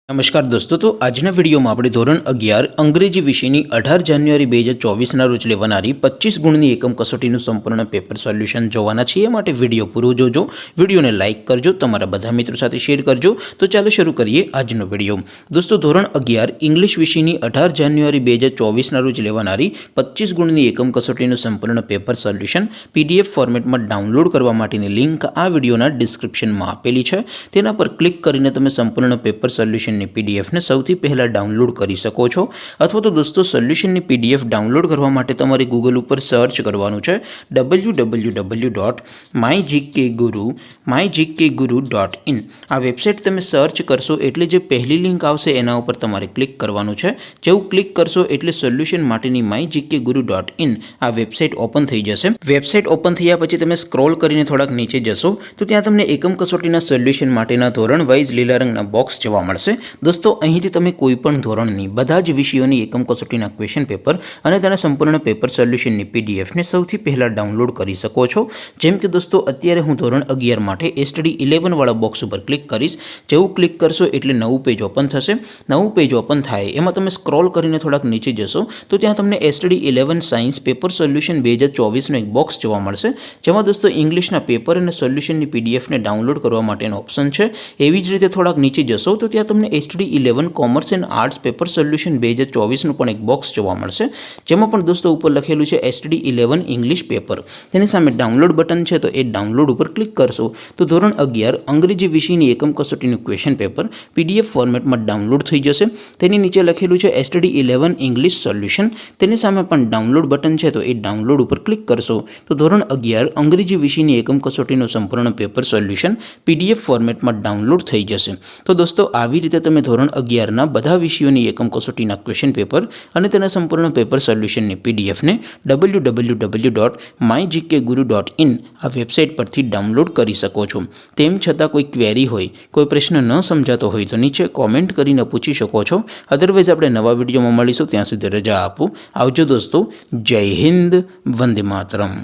નમસ્કાર દોસ્તો, તો આજના વિડીયોમાં આપણે ધોરણ 11 અંગ્રેજી વિષયની 18 જાન્યુઆરી 2024ના રોજ લેવાનારી 25 ગુણની એકમ કસોટીનું સંપૂર્ણ પેપર સોલ્યુશન જોવાના છીએ। માટે વિડીયો પૂરો જોજો, વિડીયોને લાઇક કરજો, તમારા બધા મિત્રો સાથે શેર કરજો। તો ચાલો શરૂ કરીએ આજનો વિડીયો। દોસ્તો, ધોરણ 11 ઇંગ્લિશ વિષયની 18 જાન્યુઆરી 2024ના રોજ લેવાનારી 25 ગુણની એકમ કસોટીનું સંપૂર્ણ પેપર સોલ્યુશન PDF ફોર્મેટમાં ડાઉનલોડ કરવા માટેની લિંક આ વિડીયોના ડિસ્ક્રિપ્શનમાં આપેલી છે। તેના પર ક્લિક કરીને તમે સંપૂર્ણ પેપર સોલ્યુશન PDF ને સૌથી પહેલા ડાઉનલોડ કરી શકો છો। અથવા તો દોસ્તો, સોલ્યુશનની PDF ડાઉનલોડ કરવા માટે તમારે ગૂગલ ઉપર સર્ચ કરવાનું છે www.mygkguru.in। આ વેબસાઇટ તમે સર્ચ કરશો એટલે જે પહેલી લિંક આવશે એના ઉપર તમારે ક્લિક કરવાનું છે। જેવું ક્લિક કરશો એટલે સોલ્યુશન માટેની mygkguru.in આ વેબસાઇટ ઓપન થઈ જશે। વેબસાઇટ ઓપન થયા પછી તમે સ્ક્રોલ કરીને થોડાક નીચે જશો તો ત્યાં તમને એકમ કસોટીના સોલ્યુશન માટેના ધોરણ વાઇઝ લીલા રંગના બોક્સ જોવા મળશે। દોસ્તો, અહીંથી તમે કોઈપણ ધોરણની બધા જ વિષયોની એકમ કસોટીના ક્વેશ્ચન પેપર અને તેના સંપૂર્ણ પેપર સોલ્યુશનની PDFને સૌથી પહેલાં ડાઉનલોડ કરી શકો છો। જેમ કે દોસ્તો, અત્યારે હું ધોરણ 11 માટે STD 11 વાળા બોક્સ ઉપર ક્લિક કરીશ। જેવું ક્લિક કરશો એટલે નવું પેજ ઓપન થશે। નવું પેજ ઓપન થાય એમાં તમે સ્ક્રોલ કરીને થોડાક નીચે જશો તો ત્યાં તમને STD 11 સાયન્સ પેપર સોલ્યુશન 2024નો એક બોક્સ જોવા મળશે, જેમાં દોસ્તો ઇંગ્લિશના પેપર અને સોલ્યુશનની PDFને ડાઉનલોડ કરવા માટેનો ઓપ્શન છે। એવી જ રીતે થોડાક નીચે જશો તો ત્યાં તમને STD 11 commerce and arts paper solution 2024નું પણ એક બોક્સ જોવા મળશે, જેમાં પણ દોસ્તો ઉપર લખેલું છે STD 11 ઇંગ્લિશ પેપર। તેની સામે ડાઉનલોડ બટન છે, તો એ ડાઉનલોડ ઉપર ક્લિક કરશો તો ધોરણ 11 અંગ્રેજી વિષયની એકમ કસોટીનું ક્વેશ્ચન પેપર PDF ફોર્મેટમાં ડાઉનલોડ થઈ જશે। તેની નીચે લખેલું છે STD 11 ઇંગ્લિશ સોલ્યુશન, તેની સામે પણ ડાઉનલોડ બટન છે, તો એ ડાઉનલોડ ઉપર ક્લિક કરશો તો ધોરણ 11 અંગ્રેજી વિષયની એકમ કસોટીનું સંપૂર્ણ પેપર સોલ્યુશન PDF ફોર્મેટમાં ડાઉનલોડ થઈ જશે। તો દોસ્તો, આવી રીતે તમે ધોરણ 11ના બધા વિષયોની એકમ કસોટીના ક્વેશ્ચન પેપર અને તેના સંપૂર્ણ પેપર સોલ્યુશનની PDFને www.mygkguru.in આ વેબસાઇટ પરથી ડાઉનલોડ કરી શકો છો। તેમ છતાં કોઈ ક્વેરી હોય, કોઈ પ્રશ્ન ન સમજાતો હોય તો નીચે કોમેન્ટ કરીને પૂછી શકો છો। અધરવાઇઝ આપણે નવા વિડીયોમાં મળીશું, ત્યાં સુધી રજા આપું। આવજો દોસ્તો, જય હિન્દ, વંદે માતરમ।